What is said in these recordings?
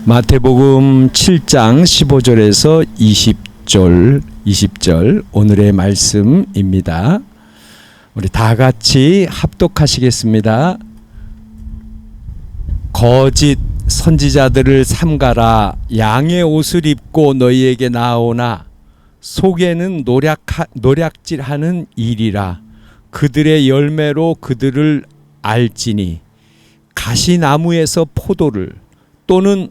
마태복음 7장 15절에서 20절 오늘의 말씀입니다. 우리 다 같이 합독하시겠습니다. 거짓 선지자들을 삼가라. 양의 옷을 입고 너희에게 나오나 속에는 노략질하는 일이라. 그들의 열매로 그들을 알지니 가시나무에서 포도를 또는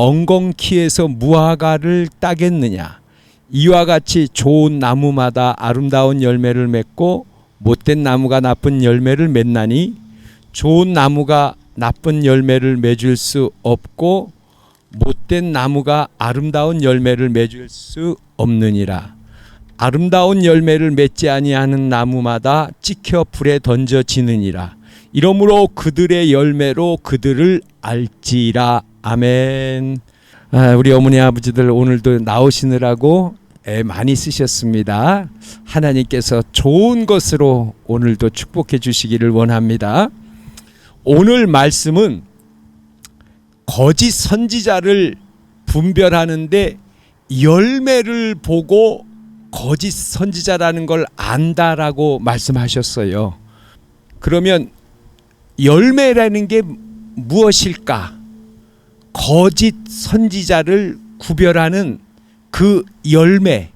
엉겅퀴에서 무화과를 따겠느냐. 이와 같이 좋은 나무마다 아름다운 열매를 맺고 못된 나무가 나쁜 열매를 맺나니 좋은 나무가 나쁜 열매를 맺을 수 없고 못된 나무가 아름다운 열매를 맺을 수 없느니라. 아름다운 열매를 맺지 아니하는 나무마다 찍혀 불에 던져지느니라. 이러므로 그들의 열매로 그들을 알지라. 아멘. 우리 어머니 아버지들 오늘도 나오시느라고 애 많이 쓰셨습니다. 하나님께서 좋은 것으로 오늘도 축복해 주시기를 원합니다. 오늘 말씀은 거짓 선지자를 분별하는데 열매를 보고 거짓 선지자라는 걸 안다라고 말씀하셨어요. 그러면 열매라는 게 무엇일까? 거짓 선지자를 구별하는 그 열매.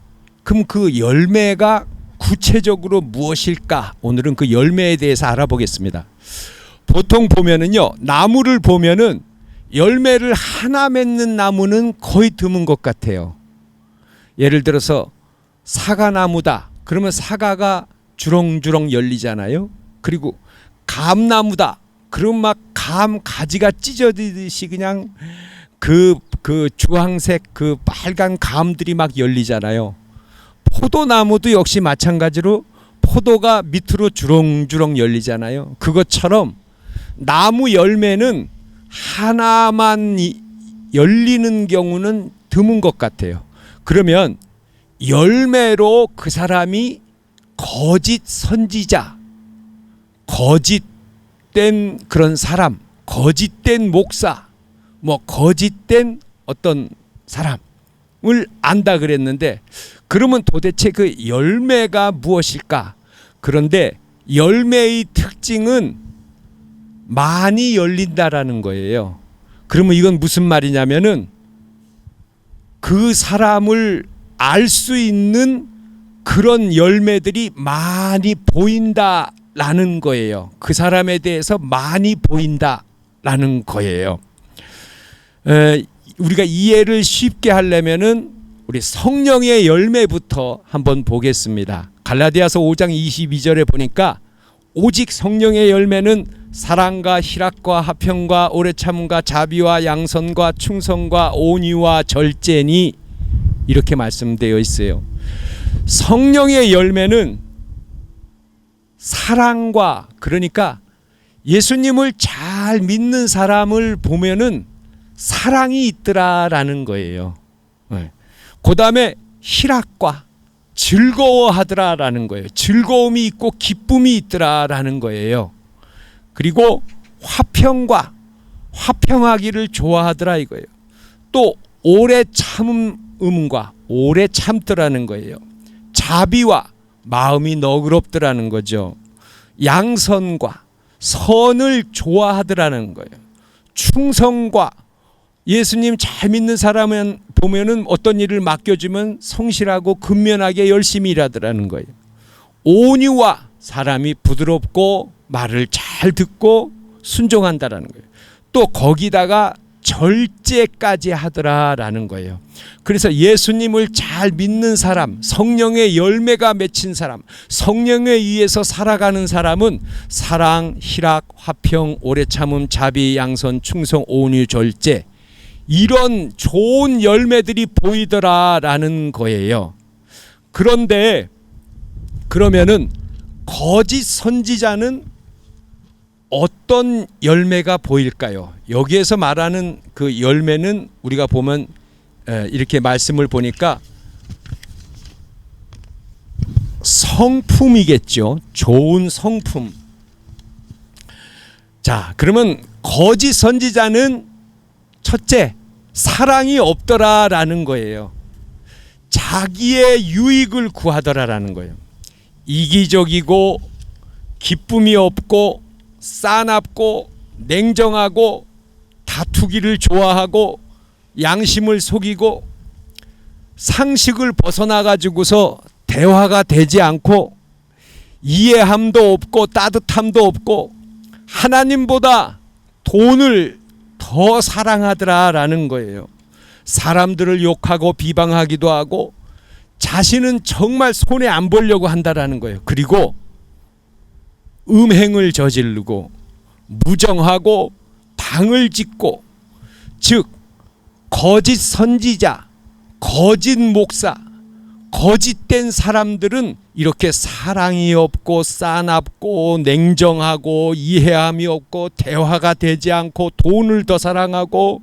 그럼 그 열매가 구체적으로 무엇일까? 오늘은 그 열매에 대해서 알아보겠습니다. 보통 보면은요, 나무를 보면은 열매를 하나 맺는 나무는 거의 드문 것 같아요. 예를 들어서 사과나무다. 그러면 사과가 주렁주렁 열리잖아요. 그리고 감나무다. 그럼 막 감 가지가 찢어지듯이 그냥 그 주황색 그 빨간 감들이 막 열리잖아요. 포도나무도 역시 마찬가지로 포도가 밑으로 주렁주렁 열리잖아요. 그것처럼 나무 열매는 하나만 열리는 경우는 드문 것 같아요. 그러면 열매로 그 사람이 거짓 선지자, 거짓된 그런 사람, 거짓된 목사, 거짓된 어떤 사람을 안다 그랬는데, 그러면 도대체 그 열매가 무엇일까? 그런데 열매의 특징은 많이 열린다라는 거예요. 그러면 이건 무슨 말이냐면은 그 사람을 알 수 있는 그런 열매들이 많이 보인다라는 거예요. 그 사람에 대해서 많이 보인다라는 거예요. 우리가 이해를 쉽게 하려면은 우리 성령의 열매부터 한번 보겠습니다. 갈라디아서 5장 22절에 보니까 오직 성령의 열매는 사랑과 희락과 화평과 오래 참음과 자비와 양선과 충성과 온유와 절제니, 이렇게 말씀되어 있어요. 성령의 열매는 사랑과, 그러니까 예수님을 잘 믿는 사람을 보면은 사랑이 있더라라는 거예요. 그 다음에 희락과 즐거워하더라라는 거예요. 즐거움이 있고 기쁨이 있더라라는 거예요. 그리고 화평과 화평하기를 좋아하더라 이거예요. 또 오래 참음과 오래 참더라는 거예요. 자비와 마음이 너그럽더라는 거죠. 양선과 선을 좋아하더라는 거예요. 충성과, 예수님 잘 믿는 사람은 보면은 어떤 일을 맡겨주면 성실하고 근면하게 열심히 일하더라는 거예요. 온유와, 사람이 부드럽고 말을 잘 듣고 순종한다라는 거예요. 또 거기다가 절제까지 하더라라는 거예요. 그래서 예수님을 잘 믿는 사람, 성령의 열매가 맺힌 사람, 성령에 의해서 살아가는 사람은 사랑, 희락, 화평, 오래 참음, 자비, 양선, 충성, 온유, 절제, 이런 좋은 열매들이 보이더라라는 거예요. 그런데 그러면은 거짓 선지자는 어떤 열매가 보일까요? 여기에서 말하는 그 열매는 우리가 보면 이렇게 말씀을 보니까 성품이겠죠. 좋은 성품. 자, 그러면 거짓 선지자는 첫째, 사랑이 없더라라는 거예요. 자기의 유익을 구하더라라는 거예요. 이기적이고 기쁨이 없고 싸납고 냉정하고 다투기를 좋아하고 양심을 속이고 상식을 벗어나 가지고서 대화가 되지 않고 이해함도 없고 따뜻함도 없고 하나님보다 돈을 더 사랑하더라라는 거예요. 사람들을 욕하고 비방하기도 하고 자신은 정말 손해 안 보려고 한다라는 거예요. 그리고 음행을 저지르고 무정하고 당을 짓고, 즉 거짓 선지자, 거짓 목사, 거짓된 사람들은 이렇게 사랑이 없고 싸납고 냉정하고 이해함이 없고 대화가 되지 않고 돈을 더 사랑하고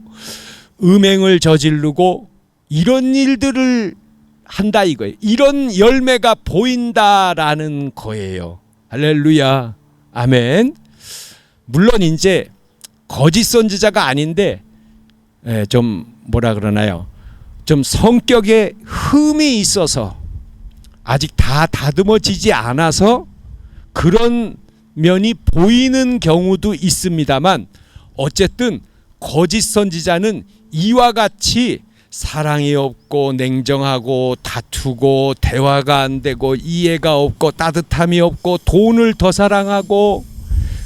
음행을 저지르고 이런 일들을 한다 이거예요. 이런 열매가 보인다라는 거예요. 할렐루야. 아멘. 물론 이제 거짓 선지자가 아닌데 좀 뭐라 그러나요? 좀 성격에 흠이 있어서 아직 다 다듬어지지 않아서 그런 면이 보이는 경우도 있습니다만, 어쨌든 거짓 선지자는 이와 같이 사랑이 없고 냉정하고 다투고 대화가 안 되고 이해가 없고 따뜻함이 없고 돈을 더 사랑하고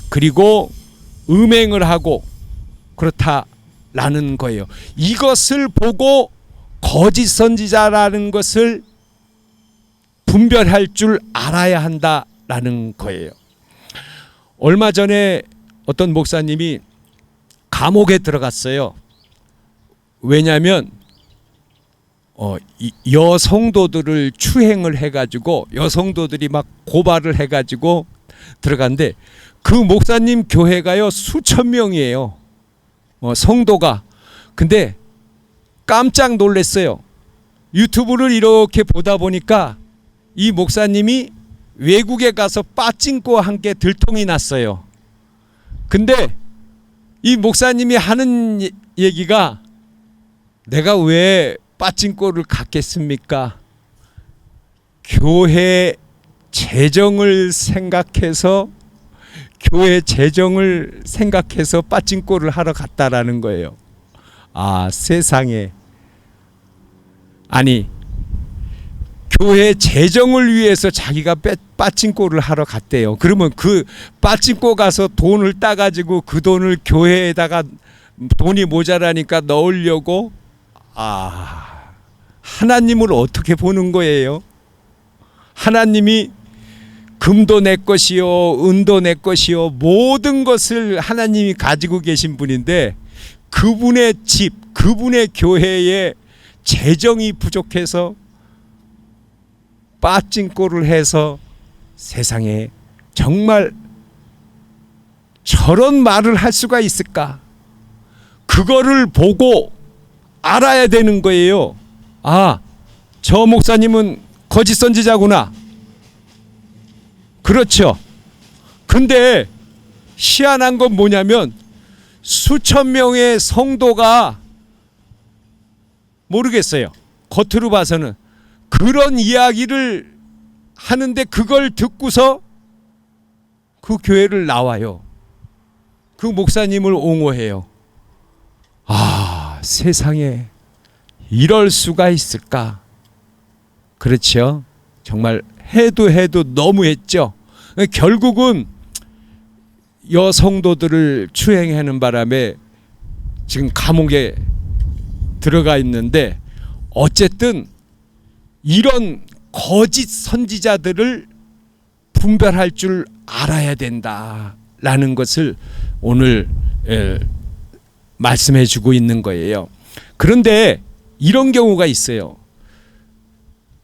그리고 음행을 하고 그렇다라는 거예요. 이것을 보고 거짓 선지자라는 것을 분별할 줄 알아야 한다라는 거예요. 얼마 전에 어떤 목사님이 감옥에 들어갔어요. 왜냐하면 여성도들을 추행을 해가지고 여성도들이 막 고발을 해가지고 들어간데, 그 목사님 교회가요 수천 명이에요. 성도가. 근데 깜짝 놀랐어요. 유튜브를 이렇게 보다 보니까 이 목사님이 외국에 가서 빠찡코와 함께 들통이 났어요. 근데 이 목사님이 하는 얘기가, 내가 왜 빠찡코를 갖겠습니까? 교회 재정을 생각해서 빠찡코를 하러 갔다라는 거예요. 아, 세상에. 아니, 교회 재정을 위해서 자기가 빠찡코를 하러 갔대요. 그러면 그 빠찡코 가서 돈을 따가지고 그 돈을 교회에다가 돈이 모자라니까 넣으려고, 하나님을 어떻게 보는 거예요? 하나님이 금도 내 것이요 은도 내 것이요 모든 것을 하나님이 가지고 계신 분인데, 그분의 집, 그분의 교회에 재정이 부족해서 빠찡코를 해서, 세상에 정말 저런 말을 할 수가 있을까? 그거를 보고 알아야 되는 거예요. 아, 저 목사님은 거짓 선지자구나. 그렇죠. 근데 희한한 건 뭐냐면 수천 명의 성도가 모르겠어요. 겉으로 봐서는 그런 이야기를 하는데 그걸 듣고서 그 교회를 나와요. 그 목사님을 옹호해요. 아, 세상에 이럴 수가 있을까? 그렇죠. 정말 해도 너무했죠. 결국은 여성도들을 추행하는 바람에 지금 감옥에 들어가 있는데, 어쨌든 이런 거짓 선지자들을 분별할 줄 알아야 된다라는 것을 오늘 말씀해 주고 있는 거예요. 그런데 이런 경우가 있어요.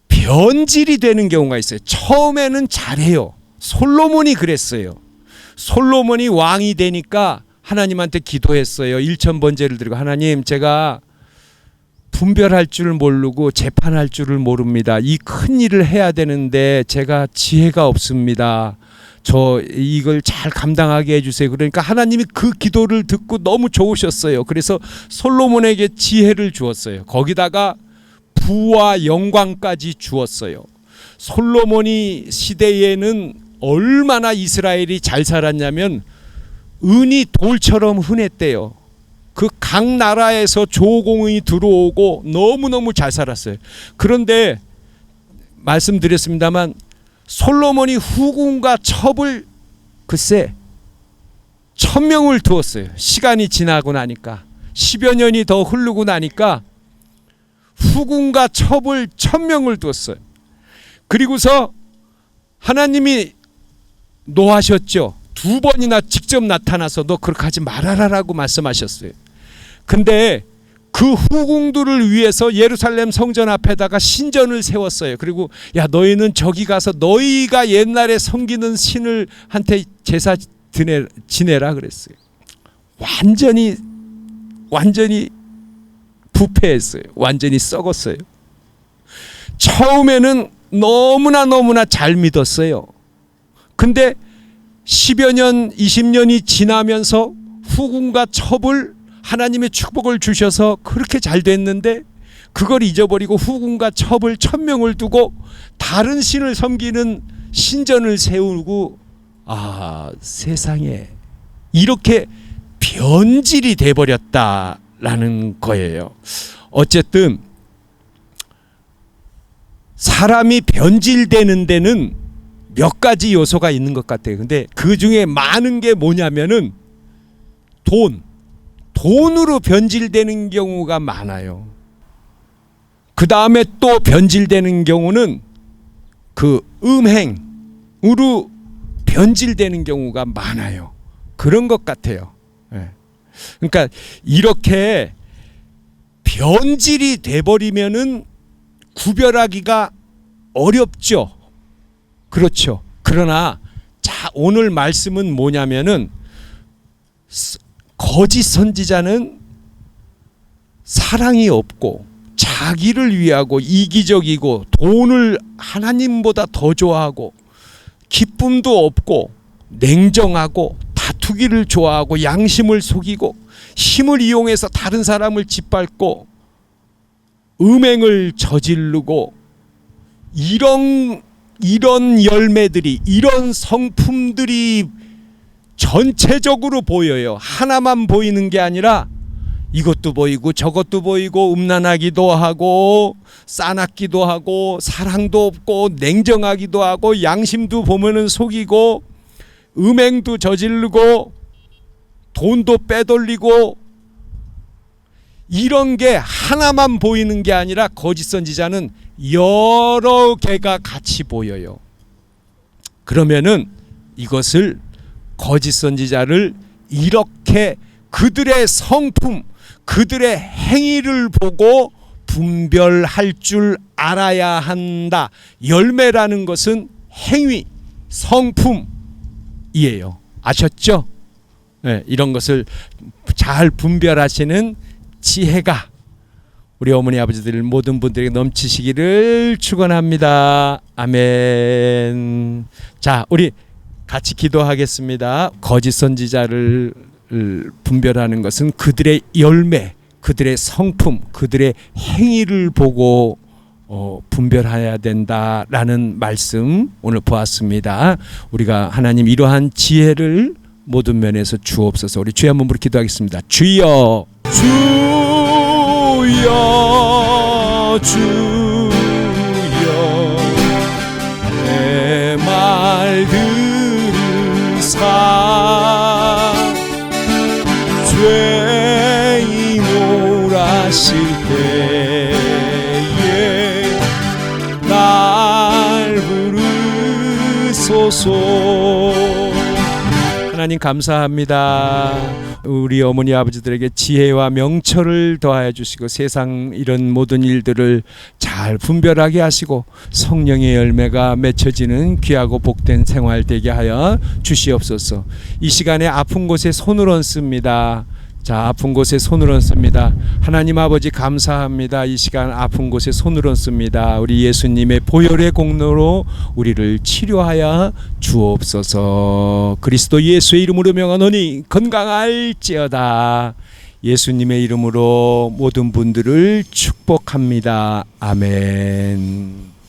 변질이 되는 경우가 있어요. 처음에는 잘해요. 솔로몬이 그랬어요. 솔로몬이 왕이 되니까 하나님한테 기도했어요. 1000번제를 드리고, 하나님, 제가 분별할 줄 모르고 재판할 줄을 모릅니다. 이 큰 일을 해야 되는데 제가 지혜가 없습니다. 저 이걸 잘 감당하게 해주세요. 그러니까 하나님이 그 기도를 듣고 너무 좋으셨어요. 그래서 솔로몬에게 지혜를 주었어요. 거기다가 부와 영광까지 주었어요. 솔로몬이 시대에는 얼마나 이스라엘이 잘 살았냐면 은이 돌처럼 흔했대요. 그 각 나라에서 조공이 들어오고 너무너무 잘 살았어요. 그런데 말씀드렸습니다만 솔로몬이 후궁과 첩을 글쎄 1000명을 두었어요. 시간이 지나고 나니까 10여 년이 더 흐르고 나니까 후궁과 첩을 1000명을 두었어요. 그리고서 하나님이 노하셨죠. 2번이나 직접 나타나서 너 그렇게 하지 말아라라고 말씀하셨어요. 근데 그 후궁들을 위해서 예루살렘 성전 앞에다가 신전을 세웠어요. 그리고 야 너희는 저기 가서 너희가 옛날에 섬기는 신을 한테 제사 지내라 그랬어요. 완전히 부패했어요. 완전히 썩었어요. 처음에는 너무나 잘 믿었어요. 근데 10여 년 20년이 지나면서 후궁과 첩을 하나님의 축복을 주셔서 그렇게 잘 됐는데 그걸 잊어버리고 후궁과 첩을 1000명을 두고 다른 신을 섬기는 신전을 세우고 세상에 이렇게 변질이 돼버렸다라는 거예요. 어쨌든 사람이 변질되는 데는 몇 가지 요소가 있는 것 같아요. 근데 그 중에 많은 게 뭐냐면은 돈으로 변질되는 경우가 많아요. 그 다음에 또 변질되는 경우는 그 음행으로 변질되는 경우가 많아요. 그런 것 같아요. 그러니까 이렇게 변질이 돼버리면은 구별하기가 어렵죠. 그렇죠. 그러나 자 오늘 말씀은 뭐냐면은 거짓 선지자는 사랑이 없고 자기를 위하고 이기적이고 돈을 하나님보다 더 좋아하고 기쁨도 없고 냉정하고 다투기를 좋아하고 양심을 속이고 힘을 이용해서 다른 사람을 짓밟고 음행을 저지르고 이런 열매들이 이런 성품들이 전체적으로 보여요. 하나만 보이는 게 아니라 이것도 보이고 저것도 보이고 음란하기도 하고 싸납기도 하고 사랑도 없고 냉정하기도 하고 양심도 보면은 속이고 음행도 저지르고 돈도 빼돌리고 이런 게 하나만 보이는 게 아니라 거짓 선지자는 여러 개가 같이 보여요. 그러면은 이것을 거짓 선지자를 이렇게 그들의 성품, 그들의 행위를 보고 분별할 줄 알아야 한다. 열매라는 것은 행위, 성품이에요. 아셨죠? 네, 이런 것을 잘 분별하시는 지혜가 우리 어머니 아버지들 모든 분들에게 넘치시기를 축원합니다. 아멘. 자, 우리 같이 기도하겠습니다. 거짓 선지자를 분별하는 것은 그들의 열매, 그들의 성품, 그들의 행위를 보고 분별해야 된다라는 말씀 오늘 보았습니다. 우리가 하나님 이러한 지혜를 모든 면에서 주옵소서. 우리 주여 한번 부르 기도하겠습니다. 주여, 주여, 주여, 내 말 들으사 죄인 오라실 때에 날 부르소서. 하나님 감사합니다. 우리 어머니 아버지들에게 지혜와 명철을 더하여 주시고 세상 이런 모든 일들을 잘 분별하게 하시고 성령의 열매가 맺혀지는 귀하고 복된 생활 되게 하여 주시옵소서. 이 시간에 아픈 곳에 손을 얹습니다. 자, 아픈 곳에 손을 얹습니다. 하나님 아버지 감사합니다. 이 시간 아픈 곳에 손을 얹습니다. 우리 예수님의 보혈의 공로로 우리를 치료하여 주옵소서. 그리스도 예수의 이름으로 명하노니 건강할지어다. 예수님의 이름으로 모든 분들을 축복합니다. 아멘.